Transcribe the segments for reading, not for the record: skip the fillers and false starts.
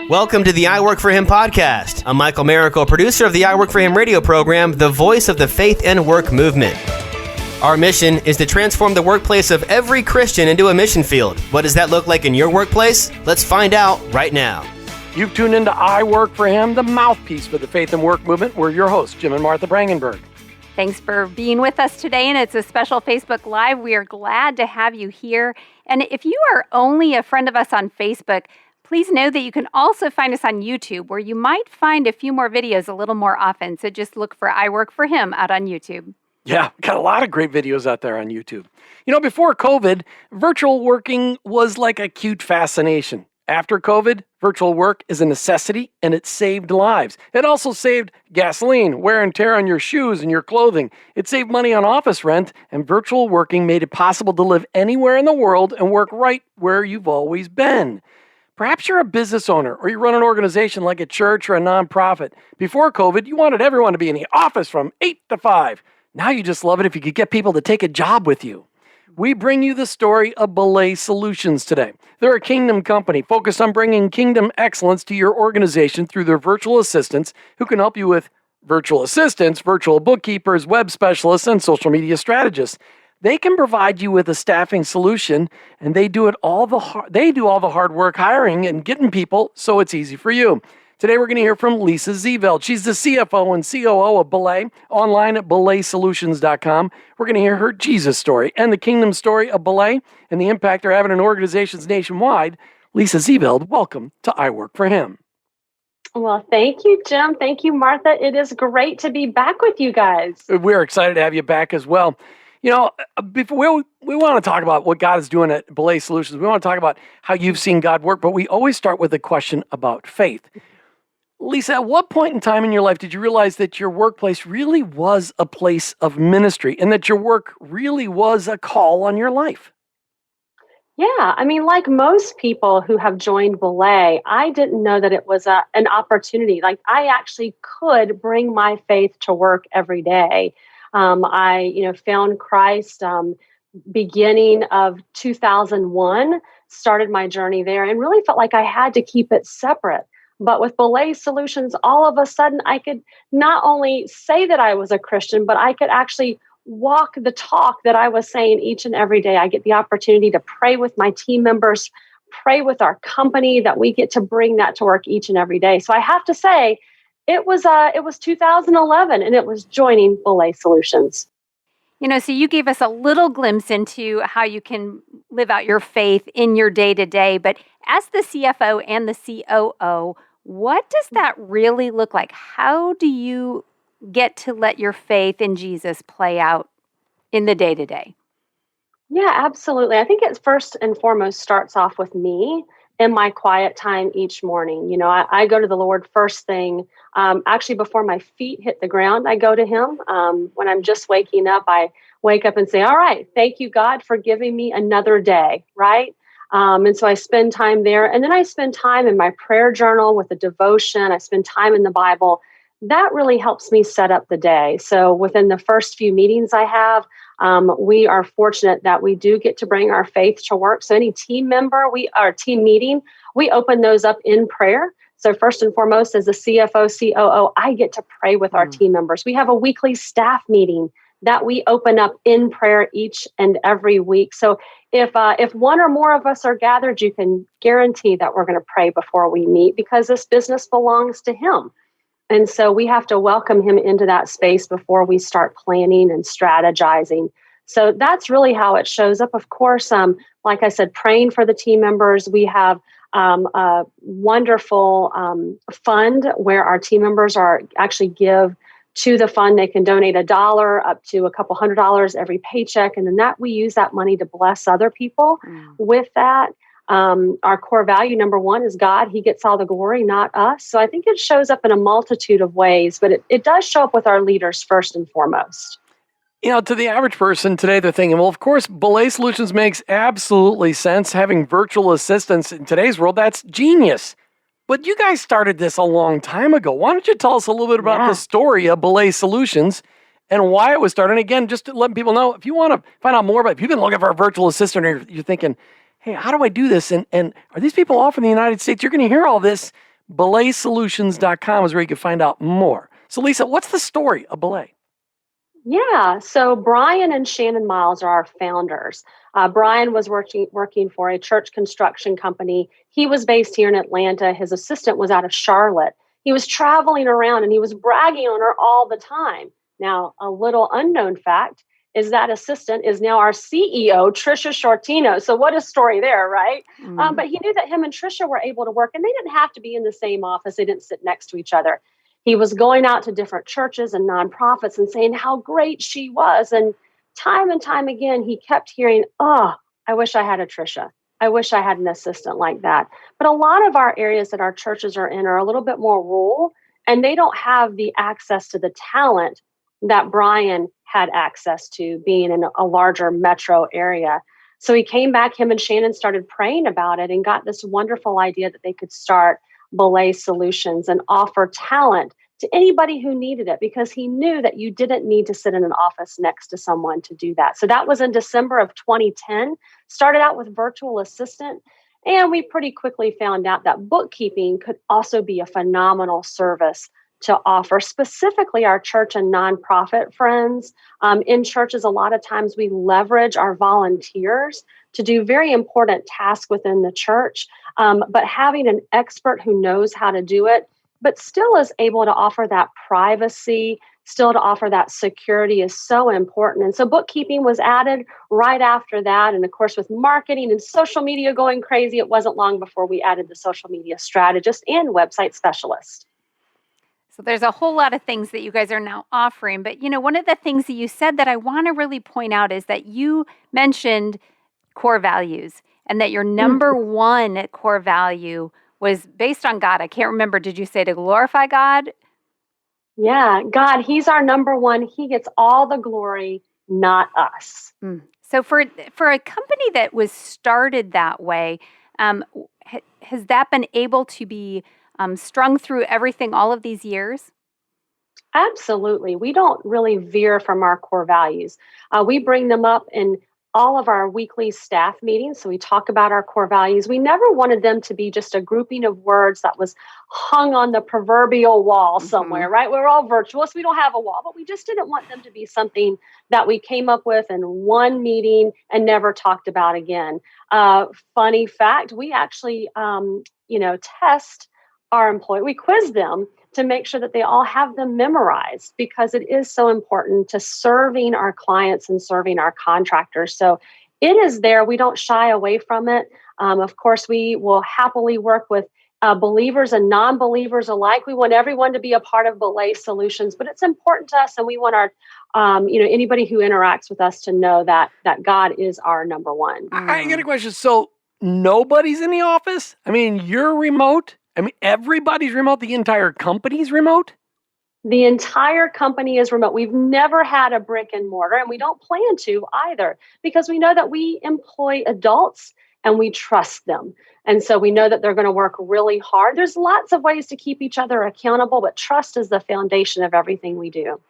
Welcome to the I Work For Him podcast. I'm Michael Miracle, producer of the I Work For Him radio program, the voice of the faith and work movement. Our mission is to transform the workplace of every Christian into a mission field. What does that look like in your workplace? Let's find out right now. You've tuned into I Work For Him, the mouthpiece for the faith and work movement. We're your hosts, Jim and Martha Brangenberg. Thanks for being with us today, and it's a special Facebook Live. We are glad to have you here. And if you are only a friend of us on Facebook, please know that you can also find us on YouTube, where you might find a few more videos a little more often. So just look for I Work For Him out on YouTube. Yeah, got a lot of great videos out there on YouTube. You know, before COVID, virtual working was like a cute fascination. After COVID, virtual work is a necessity, and it saved lives. It also saved gasoline, wear and tear on your shoes and your clothing. It saved money on office rent, and virtual working made it possible to live anywhere in the world and work right where you've always been. Perhaps you're a business owner or you run an organization like a church or a nonprofit. Before COVID, you wanted everyone to be in the office from 8 to 5. Now you just love it if you could get people to take a job with you. We bring you the story of Belay Solutions today. They're a kingdom company focused on bringing kingdom excellence to your organization through their virtual assistants who can help you with virtual assistants, virtual bookkeepers, web specialists, and social media strategists. They can provide you with a staffing solution, and they do all the hard work hiring and getting people, so it's easy for you. Today we're going to hear from Lisa Zeeveld. She's the CFO and COO of Belay, online at belaysolutions.com. We're going to hear her Jesus story and the kingdom story of Belay and the impact they're having on organizations nationwide. Lisa Zeeveld, welcome to I Work For Him. Well, thank you, Jim. Thank you, Martha. It is great to be back with you guys. We're excited to have you back as well. You know, before we want to talk about what God is doing at Belay Solutions. We want to talk about how you've seen God work, but we always start with a question about faith. Lisa, at what point in time in your life did you realize that your workplace really was a place of ministry and that your work really was a call on your life? Yeah, I mean, like most people who have joined Belay, I didn't know that it was an opportunity. Like, I actually could bring my faith to work every day. I found Christ beginning of 2001, started my journey there, and really felt like I had to keep it separate. But with Belay Solutions, all of a sudden, I could not only say that I was a Christian, but I could actually walk the talk that I was saying each and every day. I get the opportunity to pray with my team members, pray with our company, that we get to bring that to work each and every day. So I have to say, it was 2011, and it was joining Belay Solutions. You know, so you gave us a little glimpse into how you can live out your faith in your day-to-day, but as the CFO and the COO, what does that really look like? How do you get to let your faith in Jesus play out in the day-to-day? Yeah, absolutely. I think it first and foremost starts off with me in my quiet time each morning. You know, I go to the Lord first thing. Actually, before my feet hit the ground, I go to Him. When I'm just waking up, I wake up and say, all right, thank you, God, for giving me another day, right? And so I spend time there. And then I spend time in my prayer journal with a devotion. I spend time in the Bible. That really helps me set up the day. So within the first few meetings I have, we are fortunate that we do get to bring our faith to work. So any team member, our team meeting, we open those up in prayer. So first and foremost, as the CFO, COO, I get to pray with our team members. We have a weekly staff meeting that we open up in prayer each and every week. So if one or more of us are gathered, you can guarantee that we're going to pray before we meet, because this business belongs to Him. And so we have to welcome Him into that space before we start planning and strategizing. So that's really how it shows up. Of course, like I said, praying for the team members. We have a wonderful fund where our team members are actually give to the fund. They can donate $1 up to a couple $100 every paycheck. And then we use that money to bless other people with that. Our core value, number one, is God. He gets all the glory, not us. So I think it shows up in a multitude of ways, but it does show up with our leaders first and foremost. You know, to the average person today, they're thinking, well, of course, Belay Solutions makes absolutely sense. Having virtual assistants in today's world, that's genius. But you guys started this a long time ago. Why don't you tell us a little bit about the story of Belay Solutions and why it was started? And again, just to let people know, if you want to find out more about it, if you've been looking for a virtual assistant or you're thinking, hey, how do I do this? And are these people all from the United States? You're going to hear all this. belaysolutions.com is where you can find out more. So Lisa, what's the story of Belay? Yeah, so Brian and Shannon Miles are our founders. Brian was working for a church construction company. He was based here in Atlanta. His assistant was out of Charlotte. He was traveling around and he was bragging on her all the time. Now, a little unknown fact is that assistant is now our CEO, Trisha Shortino. So what a story there, right? But he knew that him and Trisha were able to work, and they didn't have to be in the same office. They didn't sit next to each other. He was going out to different churches and nonprofits and saying how great she was. And time again, he kept hearing, oh, I wish I had a Trisha. I wish I had an assistant like that. But a lot of our areas that our churches are in are a little bit more rural, and they don't have the access to the talent that Brian had access to being in a larger metro area. So he came back, him and Shannon started praying about it and got this wonderful idea that they could start Belay Solutions and offer talent to anybody who needed it, because he knew that you didn't need to sit in an office next to someone to do that. So that was in December of 2010, started out with virtual assistant. And we pretty quickly found out that bookkeeping could also be a phenomenal service to offer, specifically our church and nonprofit friends. In churches, a lot of times we leverage our volunteers to do very important tasks within the church, but having an expert who knows how to do it, but still is able to offer that privacy, still to offer that security is so important. And so bookkeeping was added right after that. And of course, with marketing and social media going crazy, it wasn't long before we added the social media strategist and website specialist. So there's a whole lot of things that you guys are now offering. But, one of the things that you said that I want to really point out is that you mentioned core values and that your number one core value was based on God. I can't remember. Did you say to glorify God? Yeah, God, he's our number one. He gets all the glory, not us. So for a company that was started that way, has that been able to be strung through everything all of these years? Absolutely. We don't really veer from our core values. We bring them up in all of our weekly staff meetings. So we talk about our core values. We never wanted them to be just a grouping of words that was hung on the proverbial wall somewhere, right? We're all virtual, so we don't have a wall, but we just didn't want them to be something that we came up with in one meeting and never talked about again. Funny fact, we actually, test our employee. We quiz them to make sure that they all have them memorized, because it is so important to serving our clients and serving our contractors. So it is there. We don't shy away from it. Of course, we will happily work with believers and non-believers alike. We want everyone to be a part of Belay Solutions, but it's important to us, and we want our, anybody who interacts with us to know that God is our number one. I got a question. So nobody's in the office? I mean, you're remote? I mean, everybody's remote? The entire company's remote? The entire company is remote. We've never had a brick and mortar, and we don't plan to either, because we know that we employ adults and we trust them. And so we know that they're going to work really hard. There's lots of ways to keep each other accountable, but trust is the foundation of everything we do.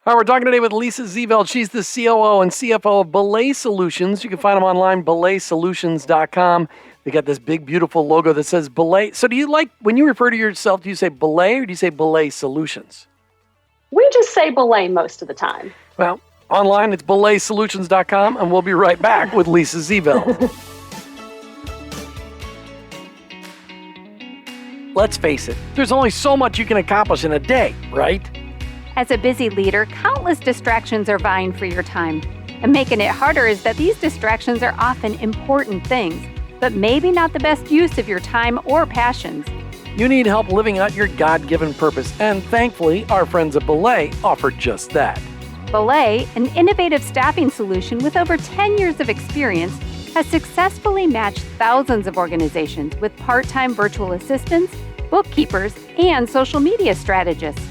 All right, we're talking today with Lisa Zeeveld. She's the COO and CFO of Belay Solutions. You can find them online, belaysolutions.com. They got this big, beautiful logo that says Belay. So do you when you refer to yourself, do you say Belay or do you say Belay Solutions? We just say Belay most of the time. Well, online it's belaysolutions.com, and we'll be right back with Lisa Zeeveld. Let's face it, there's only so much you can accomplish in a day, right? As a busy leader, countless distractions are vying for your time. And making it harder is that these distractions are often important things, but maybe not the best use of your time or passions. You need help living out your God-given purpose, and thankfully, our friends at Belay offer just that. Belay, an innovative staffing solution with over 10 years of experience, has successfully matched thousands of organizations with part-time virtual assistants, bookkeepers, and social media strategists.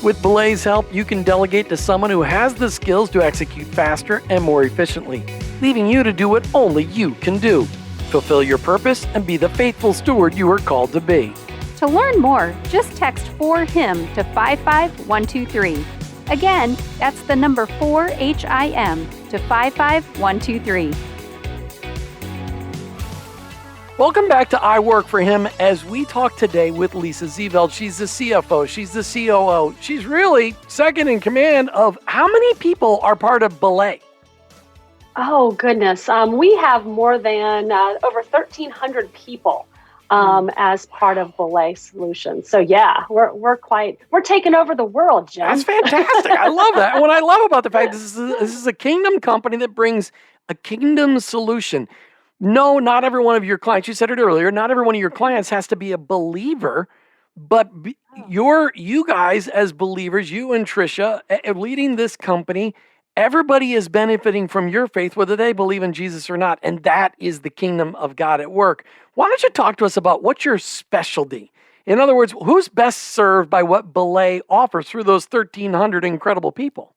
With Belay's help, you can delegate to someone who has the skills to execute faster and more efficiently, leaving you to do what only you can do. Fulfill your purpose and be the faithful steward you are called to be. To learn more, just text 4HIM to 55123. Again, that's the number 4HIM to 55123. Welcome back to I Work for Him as we talk today with Lisa Zeeveld. She's the CFO, she's the COO. She's really second in command of how many people are part of Belay? Oh, goodness. We have more than over 1,300 people as part of Belay Solutions. So yeah, we're taking over the world, Jim. That's fantastic. I love that. And what I love about the fact this is a kingdom company that brings a kingdom solution. No, not every one of your clients, you said it earlier, not every one of your clients has to be a believer, but you guys as believers, you and Tricia, leading this company, everybody is benefiting from your faith, whether they believe in Jesus or not, and that is the kingdom of God at work. Why don't you talk to us about what's your specialty? In other words, who's best served by what Belay offers through those 1,300 incredible people?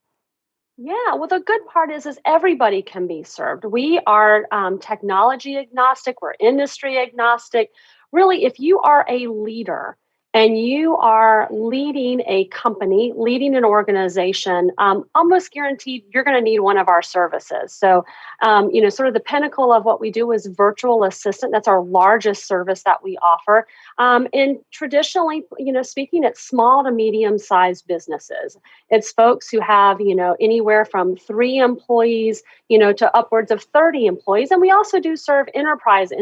Yeah, well, the good part is everybody can be served. We are technology agnostic. We're industry agnostic. Really, if you are a leader and you are leading a company, leading an organization, almost guaranteed you're going to need one of our services. So, sort of the pinnacle of what we do is virtual assistant. That's our largest service that we offer. And traditionally, speaking, it's small to medium-sized businesses. It's folks who have, anywhere from 3 employees, to upwards of 30 employees. And we also do serve enterprise,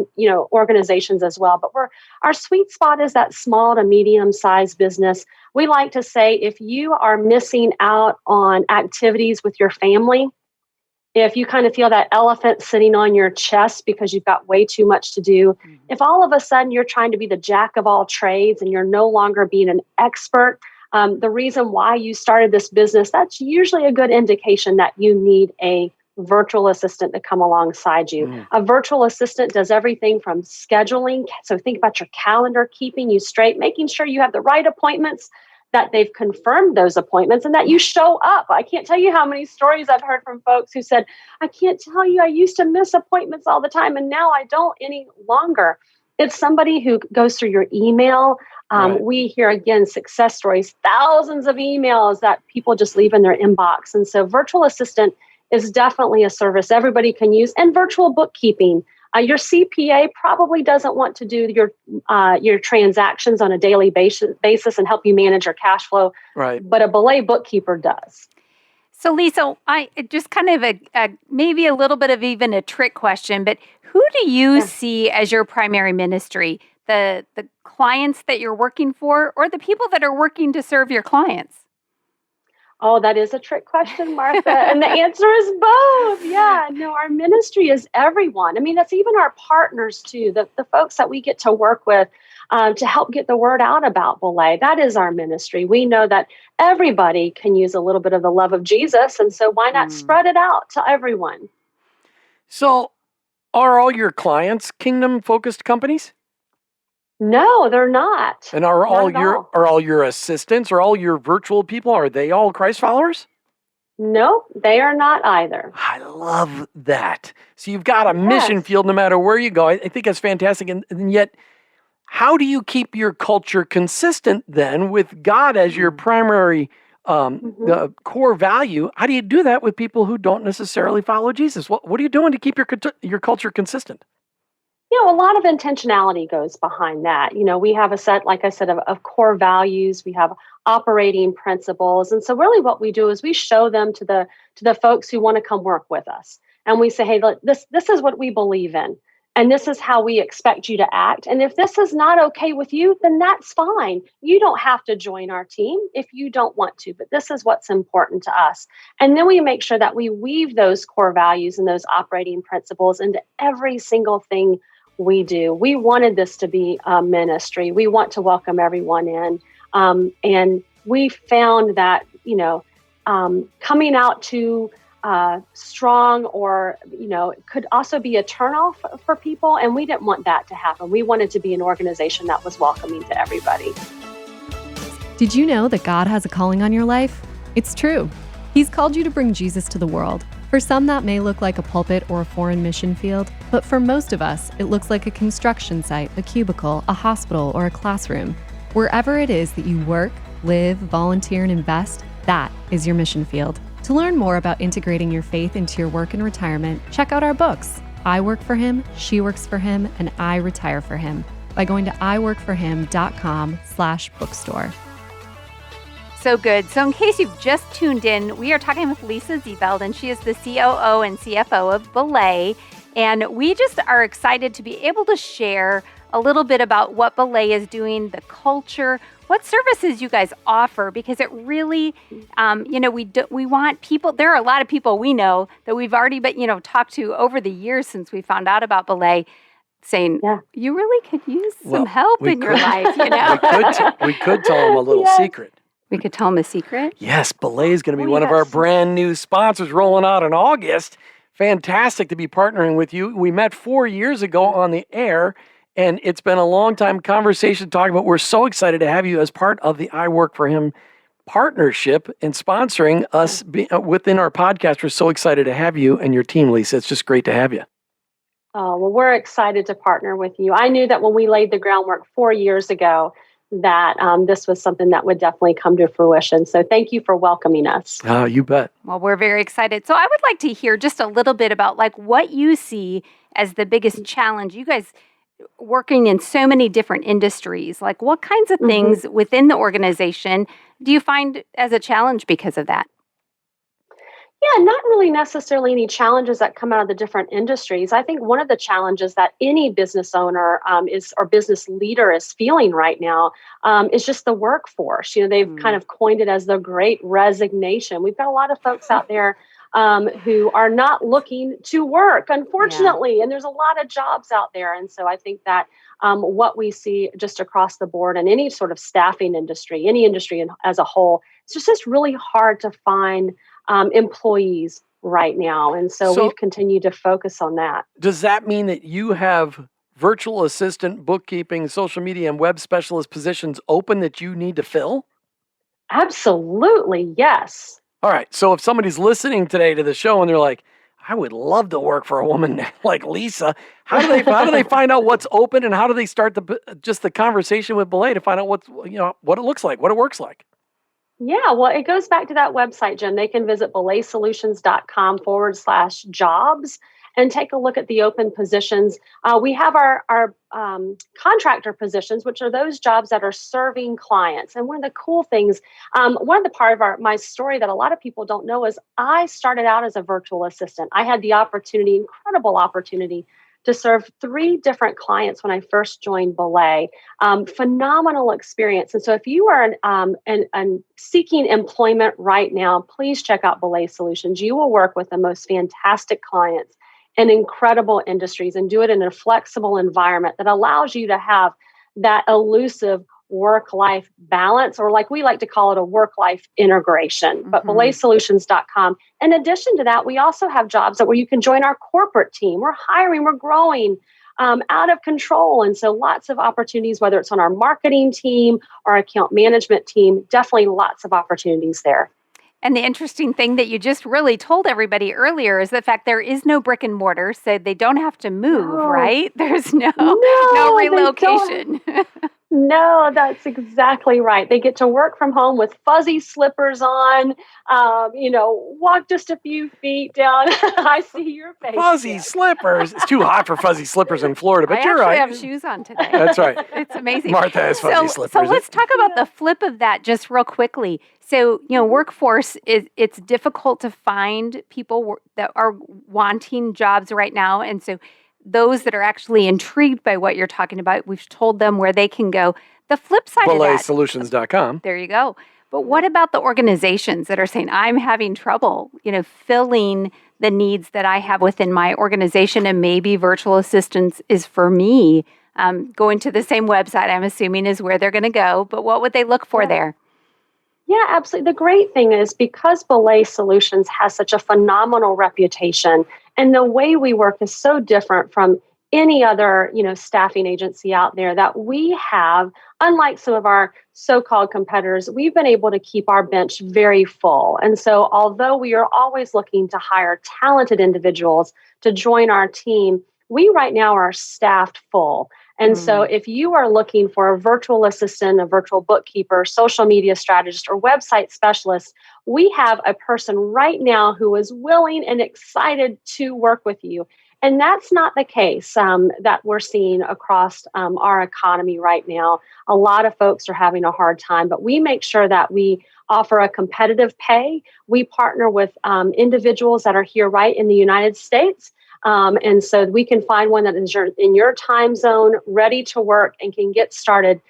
organizations as well. But our sweet spot is that small to medium-sized business. We like to say if you are missing out on activities with your family, if you kind of feel that elephant sitting on your chest because you've got way too much to do, if all of a sudden you're trying to be the jack of all trades and you're no longer being an expert, the reason why you started this business, that's usually a good indication that you need a virtual assistant to come alongside you. A virtual assistant does everything from scheduling. So think about your calendar, keeping you straight, making sure you have the right appointments, that they've confirmed those appointments, and that you show up. I can't tell you how many stories I've heard from folks who said, I can't tell you, I used to miss appointments all the time, and now I don't any longer. It's somebody who goes through your email. Right. We hear, again, success stories, thousands of emails that people just leave in their inbox. And so virtual assistant is definitely a service everybody can use. And virtual bookkeeping. Your CPA probably doesn't want to do your transactions on a daily basis and help you manage your cash flow, right? But a Belay bookkeeper does. So, Lisa, I just kind of maybe a little bit of even a trick question, but who do you see as your primary ministry? The clients that you're working for, or the people that are working to serve your clients? Oh, that is a trick question, Martha. And the answer is both. Yeah, no, our ministry is everyone. I mean, that's even our partners too, the folks that we get to work with to help get the word out about Belay. That is our ministry. We know that everybody can use a little bit of the love of Jesus. And so why not spread it out to everyone? So are all your clients kingdom-focused companies? No, they're not. And are all your assistants or all your virtual people, are they all Christ followers? No, they are not either. I love that. So you've got a mission field no matter where you go. I think that's fantastic. And yet, how do you keep your culture consistent then with God as your primary the core value? How do you do that with people who don't necessarily follow Jesus? What are you doing to keep your culture consistent? A lot of intentionality goes behind that. We have a set, like I said, of core values. We have operating principles. And so really what we do is we show them to the folks who want to come work with us. And we say, hey, look, this is what we believe in. And this is how we expect you to act. And if this is not okay with you, then that's fine. You don't have to join our team if you don't want to, but this is what's important to us. And then we make sure that we weave those core values and those operating principles into every single thing we do. We wanted this to be a ministry. We want to welcome everyone in. And we found that, coming out to strong or, could also be a turnoff for people. And we didn't want that to happen. We wanted to be an organization that was welcoming to everybody. Did you know that God has a calling on your life? It's true. He's called you to bring Jesus to the world. For some, that may look like a pulpit or a foreign mission field, but for most of us, it looks like a construction site, a cubicle, a hospital, or a classroom. Wherever it is that you work, live, volunteer, and invest, that is your mission field. To learn more about integrating your faith into your work and retirement, check out our books. I work for him, she works for him, and I retire for him by going to iworkforhim.com/bookstore. So good. So in case you've just tuned in, we are talking with Lisa Zeeveld, and she is the COO and CFO of Belay. And we just are excited to be able to share a little bit about what Belay is doing, the culture, what services you guys offer, because it really, we want people. There are a lot of people we know that we've already been, talked to over the years since we found out about Belay, saying, you really could use some help in your life, We could tell them a little secret. We could tell them a secret? Yes, Belay is going to be one of our brand new sponsors rolling out in August. Fantastic to be partnering with you. We met 4 years ago on the air, and it's been a long time conversation talking about. We're so excited to have you as part of the I Work for Him partnership and sponsoring us within our podcast. We're so excited to have you and your team, Lisa. It's just great to have you. Oh, well, we're excited to partner with you. I knew that when we laid the groundwork 4 years ago that this was something that would definitely come to fruition. So thank you for welcoming us. Oh, you bet. Well, we're very excited. So I would like to hear just a little bit about what you see as the biggest challenge. You guys working in so many different industries, what kinds of things within the organization do you find as a challenge because of that? Yeah, not really necessarily any challenges that come out of the different industries. I think one of the challenges that any business owner or business leader is feeling right now is just the workforce. They've kind of coined it as the great resignation. We've got a lot of folks out there who are not looking to work, unfortunately, and there's a lot of jobs out there. And so I think that what we see just across the board in any sort of staffing industry, any industry as a whole, it's just really hard to find employees right now. And so we've continued to focus on that. Does that mean that you have virtual assistant, bookkeeping, social media, and web specialist positions open that you need to fill? Absolutely, yes. All right. So if somebody's listening today to the show and they're like, I would love to work for a woman like Lisa, how do they find out what's open, and how do they start the conversation with Belay to find out what it looks like, what it works like? Yeah, well, it goes back to that website, Jim. They can visit belaysolutions.com/jobs and take a look at the open positions. We have our contractor positions, which are those jobs that are serving clients. And one of the cool things, one of the part of my story that a lot of people don't know is I started out as a virtual assistant. I had the incredible opportunity to serve 3 different clients when I first joined Belay. Phenomenal experience. And so if you are seeking employment right now, please check out Belay Solutions. You will work with the most fantastic clients in incredible industries and do it in a flexible environment that allows you to have that elusive work-life balance, or like we like to call it, a work-life integration. But belaysolutions.com. In addition to that, we also have jobs where you can join our corporate team. We're hiring, we're growing out of control. And so lots of opportunities, whether it's on our marketing team or account management team, definitely lots of opportunities there. And the interesting thing that you just really told everybody earlier is the fact there is no brick and mortar, so they don't have to move, right? There's no relocation. No, that's exactly right. They get to work from home with fuzzy slippers on, walk just a few feet down. I see your face. Fuzzy slippers. It's too hot for fuzzy slippers in Florida, but you're right. I have shoes on today. That's right. It's amazing. Martha has fuzzy slippers. So let's talk about the flip of that just real quickly. So, workforce it's difficult to find people that are wanting jobs right now. And so those that are actually intrigued by what you're talking about, we've told them where they can go. The flip side of that, belaysolutions.com. There you go. But what about the organizations that are saying, I'm having trouble, filling the needs that I have within my organization, and maybe virtual assistance is for me? Going to the same website, I'm assuming, is where they're going to go. But what would they look for there? Yeah, absolutely. The great thing is because Belay Solutions has such a phenomenal reputation, and the way we work is so different from any other, staffing agency out there, that we have, unlike some of our so-called competitors, we've been able to keep our bench very full. And so although we are always looking to hire talented individuals to join our team, we right now are staffed full. And so if you are looking for a virtual assistant, a virtual bookkeeper, social media strategist, or website specialist, we have a person right now who is willing and excited to work with you. And that's not the case that we're seeing across our economy right now. A lot of folks are having a hard time, but we make sure that we offer a competitive pay. We partner with individuals that are here right in the United States. And so we can find one that is in your time zone, ready to work, and can get started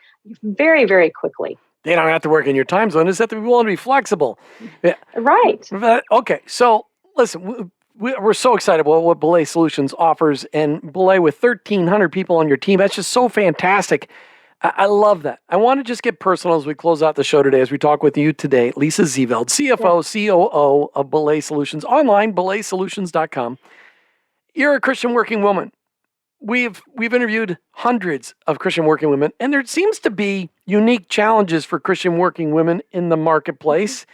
very, very quickly. They don't have to work in your time zone. It's that they want to be flexible. Yeah. Right. Okay. So listen, we're so excited about what Belay Solutions offers, and Belay with 1,300 people on your team. That's just so fantastic. I love that. I want to just get personal as we close out the show today, as we talk with you today, Lisa Zeeveld, CFO, COO of Belay Solutions, online, belaysolutions.com. You're a Christian working woman. We've interviewed hundreds of Christian working women, and there seems to be unique challenges for Christian working women in the marketplace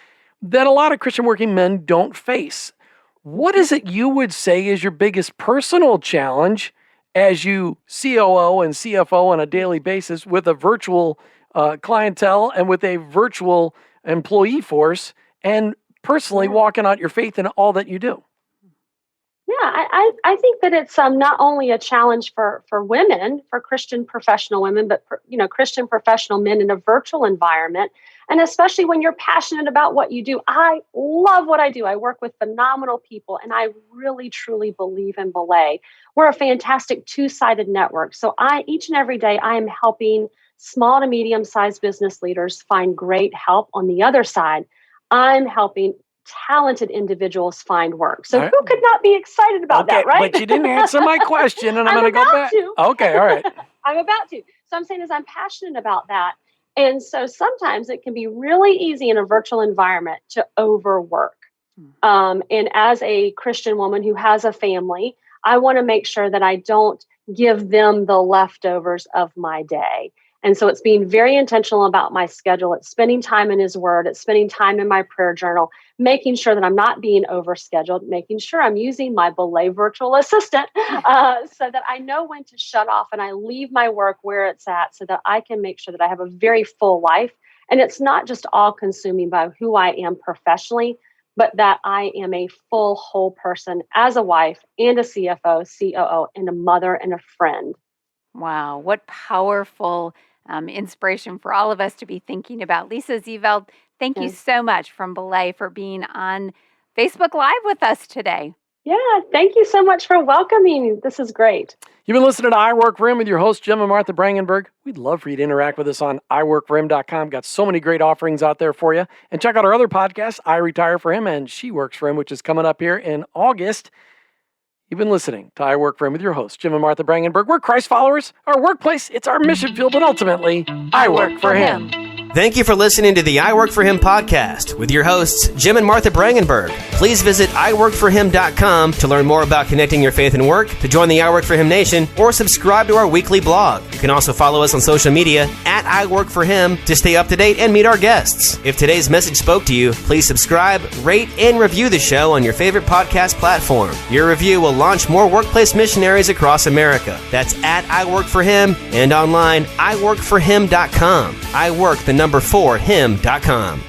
that a lot of Christian working men don't face. What is it you would say is your biggest personal challenge as you COO and CFO on a daily basis with a virtual clientele and with a virtual employee force, and personally walking out your faith in all that you do? Yeah, I think that it's not only a challenge for women, for Christian professional women, but Christian professional men in a virtual environment. And especially when you're passionate about what you do. I love what I do. I work with phenomenal people, and I really, truly believe in Belay. We're a fantastic two-sided network. So each and every day, I am helping small to medium-sized business leaders find great help. On the other side, I'm helping talented individuals find work. So who could not be excited about that, right? But you didn't answer my question, and I'm going to go back. Okay, all right. I'm about to. So I'm saying I'm passionate about that. And so sometimes it can be really easy in a virtual environment to overwork. And as a Christian woman who has a family, I want to make sure that I don't give them the leftovers of my day. And so it's being very intentional about my schedule. It's spending time in His Word. It's spending time in my prayer journal, making sure that I'm not being overscheduled, making sure I'm using my Belay virtual assistant so that I know when to shut off and I leave my work where it's at so that I can make sure that I have a very full life. And it's not just all consuming by who I am professionally, but that I am a full, whole person as a wife and a CFO, COO, and a mother and a friend. Wow, what powerful inspiration for all of us to be thinking about. Lisa Zeeveld, thank you so much from Belay for being on Facebook Live with us today. Yeah, thank you so much for welcoming me. This is great. You've been listening to I Work for Him with your hosts, Jim and Martha Brangenberg. We'd love for you to interact with us on iworkforhim.com. Got so many great offerings out there for you. And check out our other podcast, I Retire for Him and She Works for Him, which is coming up here in August. You've been listening to I Work for Him with your hosts, Jim and Martha Brangenberg. We're Christ followers. Our workplace, it's our mission field, but ultimately, I work for Him. Thank you for listening to the I Work for Him podcast with your hosts, Jim and Martha Brangenberg. Please visit iworkforhim.com to learn more about connecting your faith and work, to join the I Work for Him Nation, or subscribe to our weekly blog. You can also follow us on social media at I Work for Him to stay up to date and meet our guests. If today's message spoke to you, please subscribe, rate, and review the show on your favorite podcast platform. Your review will launch more workplace missionaries across America. That's at I Work for Him and online, iworkforhim.com. I work the number 4him.com.